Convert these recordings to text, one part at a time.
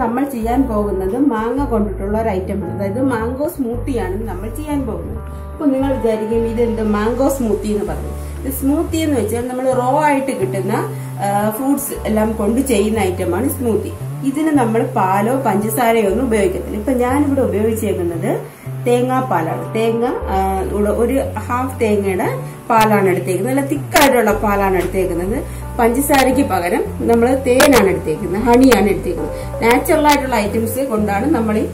നമ്മൾ ചെയ്യാൻ പോകുന്നത് മാങ്ങ കൊണ്ടിട്ടുള്ള ഒരു ഐറ്റമാണ്. അതായത് മാംഗോ സ്മൂത്തിയാണ് നമ്മൾ ചെയ്യാൻ പോകുന്നത്. അപ്പൊ നിങ്ങൾ വിചാരിക്കും ഇതെന്ത് മാംഗോ സ്മൂത്തി എന്ന് പറഞ്ഞു. ഇത് സ്മൂത്തി എന്ന് വെച്ചാൽ നമ്മൾ റോ ആയിട്ട് കിട്ടുന്ന ഫ്രൂട്ട്സ് എല്ലാം കൊണ്ട് ചെയ്യുന്ന ഐറ്റമാണ് സ്മൂത്തി. ഇതിന് നമ്മൾ പാലോ പഞ്ചസാരയോ ഒന്നും ഉപയോഗിക്കത്തില്ല. ഇപ്പൊ ഞാനിവിടെ ഉപയോഗിച്ചേക്കുന്നത് തേങ്ങാപ്പാലാണ്. തേങ്ങ ഒരു ഹാഫ് തേങ്ങയുടെ പാലാണ് എടുത്തേക്കുന്നത്. നല്ല തിക്കായിട്ടുള്ള പാലാണ് എടുത്തേക്കുന്നത്. പഞ്ചസാരയ്ക്ക് പകരം നമ്മൾ തേനാണ് എടുത്തേക്കുന്നത്, ഹണിയാണ് എടുത്തേക്കുന്നത്. നാച്ചുറൽ ആയിട്ടുള്ള ഐറ്റംസ് കൊണ്ടാണ് നമ്മൾ ഈ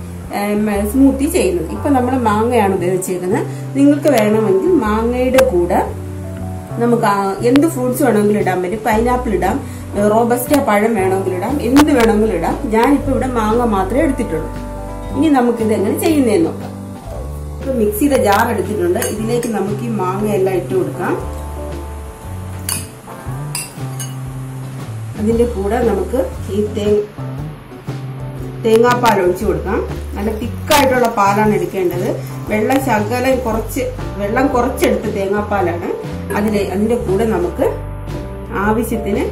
സ്മൂത്തി ചെയ്യുന്നത്. ഇപ്പൊ നമ്മൾ മാങ്ങയാണ് ഉപയോഗിച്ചേക്കുന്നത്. നിങ്ങൾക്ക് വേണമെങ്കിൽ മാങ്ങയുടെ കൂടെ നമുക്ക് എന്ത് ഫ്രൂട്ട്സ് വേണമെങ്കിലും ഇടാൻ പറ്റും. പൈനാപ്പിൾ ഇടാം, റോബസ്റ്റ പഴം വേണമെങ്കിൽ ഇടാം, എന്ത് വേണമെങ്കിലും ഇടാം. ഞാനിപ്പോ ഇവിടെ മാങ്ങ മാത്രമേ എടുത്തിട്ടുള്ളൂ. ഇനി നമുക്കിത് എങ്ങനെ ചെയ്യുന്നതെന്ന് നോക്കാം. ഇപ്പൊ മിക്സിയുടെ ജാർ എടുത്തിട്ടുണ്ട്. ഇതിലേക്ക് നമുക്ക് ഈ മാങ്ങയെല്ലാം ഇട്ട് കൊടുക്കാം. അതിന്റെ കൂടെ നമുക്ക് ഈ തേങ്ങാപ്പാൽ ഒഴിച്ചു കൊടുക്കാം. നല്ല തിക്കായിട്ടുള്ള പാലാണ് എടുക്കേണ്ടത്. വെള്ളം കുറച്ചെടുത്ത് തേങ്ങാപ്പാലാണ്. അതിന്റെ കൂടെ നമുക്ക് ആവശ്യത്തിന്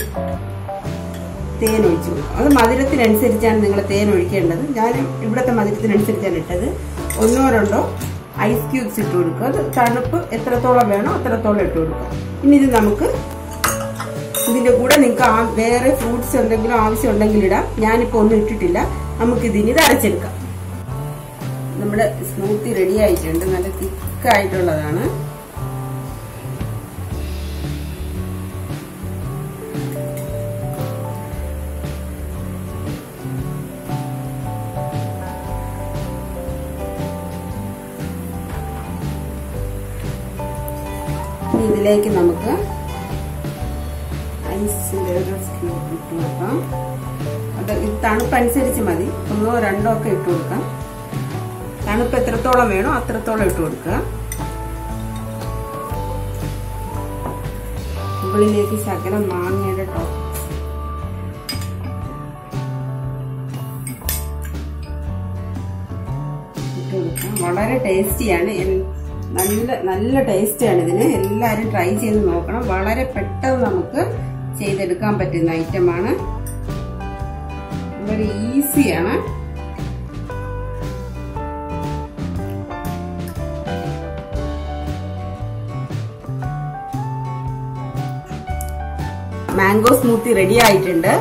തേൻ ഒഴിച്ചു കൊടുക്കാം. അത് മധുരത്തിനനുസരിച്ചാണ് നിങ്ങൾ തേൻ ഒഴിക്കേണ്ടത്. ഞാൻ ഇവിടുത്തെ മധുരത്തിനനുസരിച്ചാണ് ഇട്ടത്. 1 or 2 ഐസ് ക്യൂബ്സ് ഇട്ട് കൊടുക്കുക. അത് തണുപ്പ് എത്രത്തോളം വേണോ അത്രത്തോളം ഇട്ട് കൊടുക്കുക. ഇനി ഇത് നമുക്ക് ഇതിന്റെ കൂടെ നിങ്ങൾക്ക് വേറെ ഫ്രൂട്ട്സ് എന്തെങ്കിലും ആവശ്യം ഉണ്ടെങ്കിൽ ഇടാം. ഞാനിപ്പോ ഒന്നും ഇട്ടിട്ടില്ല. നമുക്കിതിന് ഇത് അരച്ചെടുക്കാം. നമ്മുടെ സ്മൂത്തി റെഡി ആയിട്ടുണ്ട്. നല്ല തിക്കായിട്ടുള്ളതാണ്. ഇതിലേക്ക് നമുക്ക് ഐസിന്റെ ഒരു സ്ക്യൂബ് ഇട്ട് കൊടുക്കാം. അത് ഇത് തണുപ്പനുസരിച്ച് മതി. 1 or 2 ഒക്കെ ഇട്ട് കൊടുക്കാം. തണുപ്പ് എത്രത്തോളം വേണോ അത്രത്തോളം ഇട്ട് കൊടുക്കുക. മുകളിലേക്ക് ശകലം മാങ്ങയുടെ ടോപ്പ് ഇട്ട് കൊടുക്കാം. വളരെ ടേസ്റ്റിയാണ്. നല്ല ടേസ്റ്റാണ് ഇതിന്. എല്ലാവരും ട്രൈ ചെയ്ത് നോക്കണം. വളരെ പെട്ടെന്ന് നമുക്ക് ചെയ്തെടുക്കാൻ പറ്റുന്ന ഐറ്റമാണ്. വളരെ ഈസിയാണ്. മാംഗോ സ്മൂത്തി റെഡി ആയിട്ടുണ്ട്.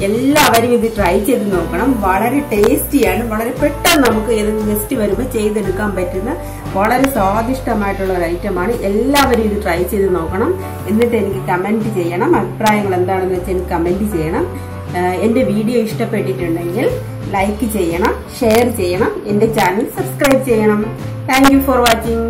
എല്ലാവരും ഇത് ട്രൈ ചെയ്ത് നോക്കണം. വളരെ ടേസ്റ്റിയാണ്. വളരെ പെട്ടെന്ന് നമുക്ക് ഏതെങ്കിലും ഗസ്റ്റ് വരുമ്പോൾ ചെയ്തെടുക്കാൻ പറ്റുന്ന വളരെ സ്വാദിഷ്ടമായിട്ടുള്ള ഒരു ഐറ്റമാണ്. എല്ലാവരും ഇത് ട്രൈ ചെയ്ത് നോക്കണം. എന്നിട്ട് എനിക്ക് കമന്റ് ചെയ്യണം. അഭിപ്രായങ്ങൾ എന്താണെന്ന് വെച്ചാൽ എനിക്ക് കമന്റ് ചെയ്യണം. എന്റെ വീഡിയോ ഇഷ്ടപ്പെട്ടിട്ടുണ്ടെങ്കിൽ ലൈക്ക് ചെയ്യണം, ഷെയർ ചെയ്യണം, എന്റെ ചാനൽ സബ്സ്ക്രൈബ് ചെയ്യണം. Thank you for watching.